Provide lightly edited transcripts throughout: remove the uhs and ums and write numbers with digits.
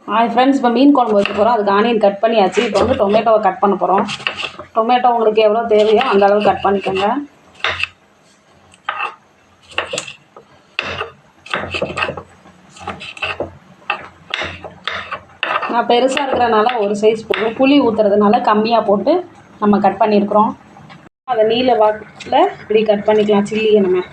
Hi friends, இப்போ மீன் குழம்பு வைக்க போகிறோம். அதுக்கு ஆனியன் கட் பண்ணியாச்சு. இப்போ வந்து டொமேட்டோவை கட் பண்ண போகிறோம். டொமேட்டோ உங்களுக்கு எவ்வளோ தேவையோ அந்த அளவு கட் பண்ணிக்கோங்க. நான் பெருசாக இருக்கிறனால ஒரு சைஸ் போடுவோம். புளி ஊற்றுறதுனால கம்மியாக போட்டு நம்ம கட் பண்ணியிருக்கிறோம். அதை நீல வாக்கில் இப்படி கட் பண்ணிக்கலாம். சில்லியை நம்ம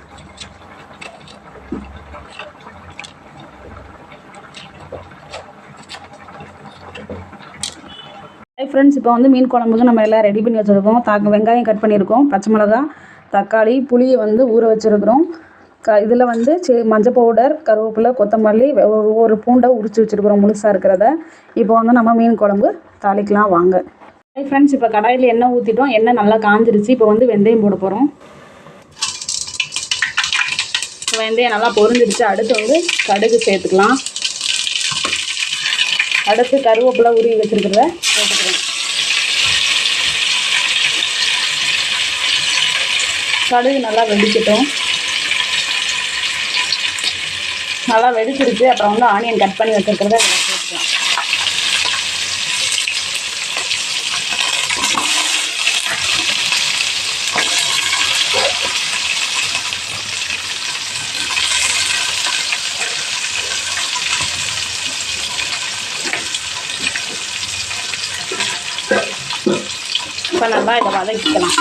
ஃப்ரெண்ட்ஸ், இப்போ வந்து மீன் குழம்புக்கு நம்ம எல்லாம் ரெடி பண்ணி வச்சுருக்கோம். வெங்காயம் கட் பண்ணியிருக்கோம், பச்சை மிளகா, தக்காளி, புளியை வந்து ஊற வச்சுருக்கிறோம். இதில் வந்து மஞ்சள் பவுடர், கருவேப்பிலை, கொத்தமல்லி, ஒரு பூண்டை உரித்து வச்சுருக்குறோம் முழுசாக இருக்கிறத. இப்போ வந்து நம்ம மீன் குழம்பு தாளிக்கலாம் வாங்க. ஃப்ரெண்ட்ஸ், இப்போ கடாயில் எண்ணெய் ஊற்றிட்டோம். எண்ணெய் நல்லா காஞ்சிருச்சு. இப்போ வந்து வெந்தயம் போட போகிறோம். வெந்தயம் நல்லா பொரிஞ்சிருச்சு. அடுத்து வந்து கடுகு சேர்த்துக்கலாம். அடுத்து கருவேப்பிலை உருவி வச்சுருக்கிறத போட்டுக்கிறோம். கடுகு நல்லா வெடிக்கட்டும். நல்லா வெடிச்சிருச்சு. அப்புறம் வந்து ஆனியன் கட் பண்ணி வச்சுருக்கிறத சேர்த்துக்கலாம். இப்போ நல்லா இதை வதக்கிக்கலாம்.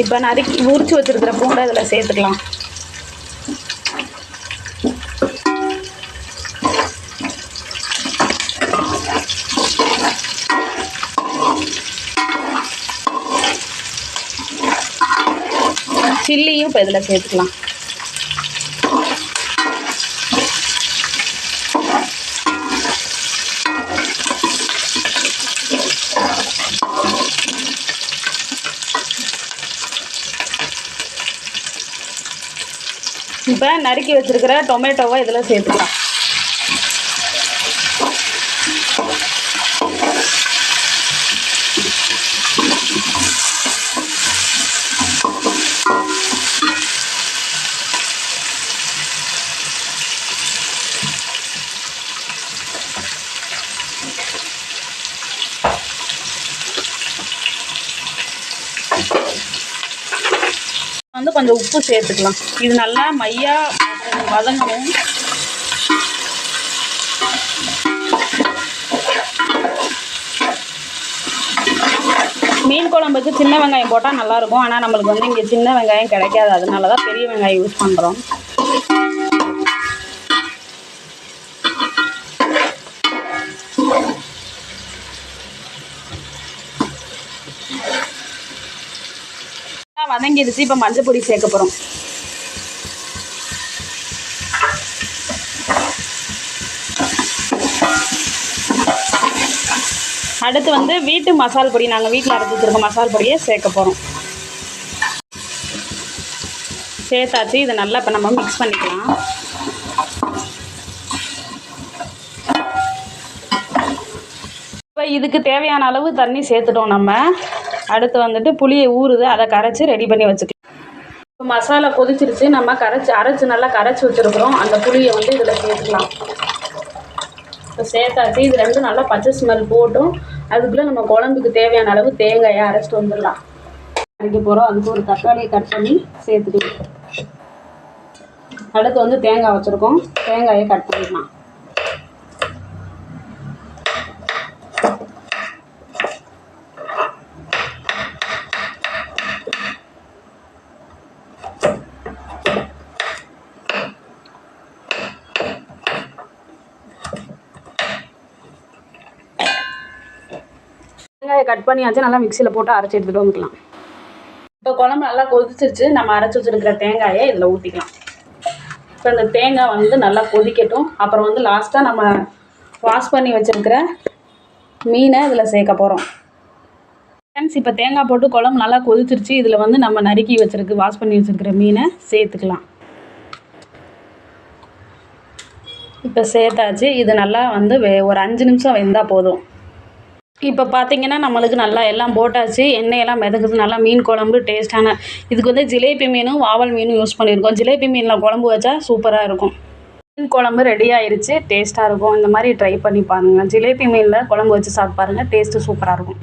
இப்போ நறுக்கி உரிச்சு வச்சுருக்கிற பூண்டை இதில் சேர்த்துக்கலாம். சில்லியும் இப்போ இதில் சேர்த்துக்கலாம். இப்போ நறுக்கி வச்சுருக்கிற டொமேட்டோவை இதில் சேர்த்துக்கலாம். வந்து கொஞ்சம் உப்பு சேர்த்துக்கலாம். இது நல்லா மையா வதங்கணும். மீன் குழம்புக்கு சின்ன வெங்காயம் போட்டால் நல்லாயிருக்கும். ஆனால் நம்மளுக்கு வந்து இங்கே சின்ன வெங்காயம் கிடைக்காது. அதனால தான் பெரிய வெங்காயம் யூஸ் பண்ணுறோம். வதங்கிடுச்சு. இப்போ மஞ்சள் பொடி சேர்க்க போகிறோம். அடுத்து வந்து வீட்டு மசால் பொடி, நாங்கள் வீட்டில் அரைச்சி வச்சுருக்க மசால் பொடியை சேர்க்க போகிறோம். சேர்த்தாச்சு. இதை நல்லா இப்போ நம்ம மிக்ஸ் பண்ணிக்கலாம். இப்போ இதுக்கு தேவையான அளவு தண்ணி சேர்த்துட்டோம் நம்ம. அடுத்து வந்துட்டு புளியை ஊறுது, அதை கரைச்சி ரெடி பண்ணி வச்சுக்கலாம். இப்போ மசாலா கொதிச்சிருச்சு. நம்ம அரைச்சி நல்லா கரைச்சி வச்சுருக்குறோம். அந்த புளியை வந்து இதில் சேர்த்துக்கலாம். இப்போ சேர்த்தாச்சு. இது ரெண்டும் நல்லா பச்சை ஸ்மெல் போட்டும். அதுக்குள்ளே நம்ம குழம்புக்கு தேவையான அளவு தேங்காயை அரைச்சிட்டு வந்துடலாம். அரைக்க போகிறோம். அதுக்கு ஒரு தக்காளியை கட் பண்ணி சேர்த்துக்கலாம். அடுத்து வந்து தேங்காய் வச்சுருக்கோம். தேங்காயை கட் பண்ணிக்கலாம். வெங்காயம் கட் பண்ணியாச்சு. நல்லா மிக்சியில் போட்டு அரைச்சி எடுத்துகிட்டு வந்துக்கலாம். இப்போ குழம்பு நல்லா கொதிச்சிருச்சு. நம்ம அரைச்சி வச்சுருக்கிற தேங்காயை இதில் ஊற்றிக்கலாம். இப்போ இந்த தேங்காய் வந்து நல்லா கொதிக்கட்டும். அப்புறம் வந்து லாஸ்ட்டாக நம்ம வாஷ் பண்ணி வச்சுருக்கிற மீனை இதில் சேர்க்க போகிறோம். ஃப்ரெண்ட்ஸ், இப்போ தேங்காய் போட்டு குழம்பு நல்லா கொதிச்சிருச்சு. இதில் வந்து நம்ம நறுக்கி வாஷ் பண்ணி வச்சுருக்கிற மீனை சேர்த்துக்கலாம். இப்போ சேர்த்தாச்சு. இது நல்லா வந்து ஒரு 5 நிமிஷம் வெந்தால் போதும். இப்போ பார்த்தீங்கன்னா நம்மளுக்கு நல்லா எல்லாம் போட்டாச்சு. எண்ணெயெல்லாம் மிதக்குது. நல்லா மீன் குழம்பு டேஸ்ட்டான இதுக்கு வந்து ஜிலேபி மீனும் வாவல் மீனும் யூஸ் பண்ணியிருக்கோம். ஜிலேபி மீனில் குழம்பு வச்சா சூப்பராக இருக்கும். மீன் குழம்பு ரெடி ஆயிருச்சு. டேஸ்ட்டாக இருக்கும். இந்த மாதிரி ட்ரை பண்ணி பாருங்கள். ஜிலேபி மீனில் குழம்பு வச்சு சாப்பிட்டு பாருங்கள். டேஸ்ட்டு சூப்பராக இருக்கும்.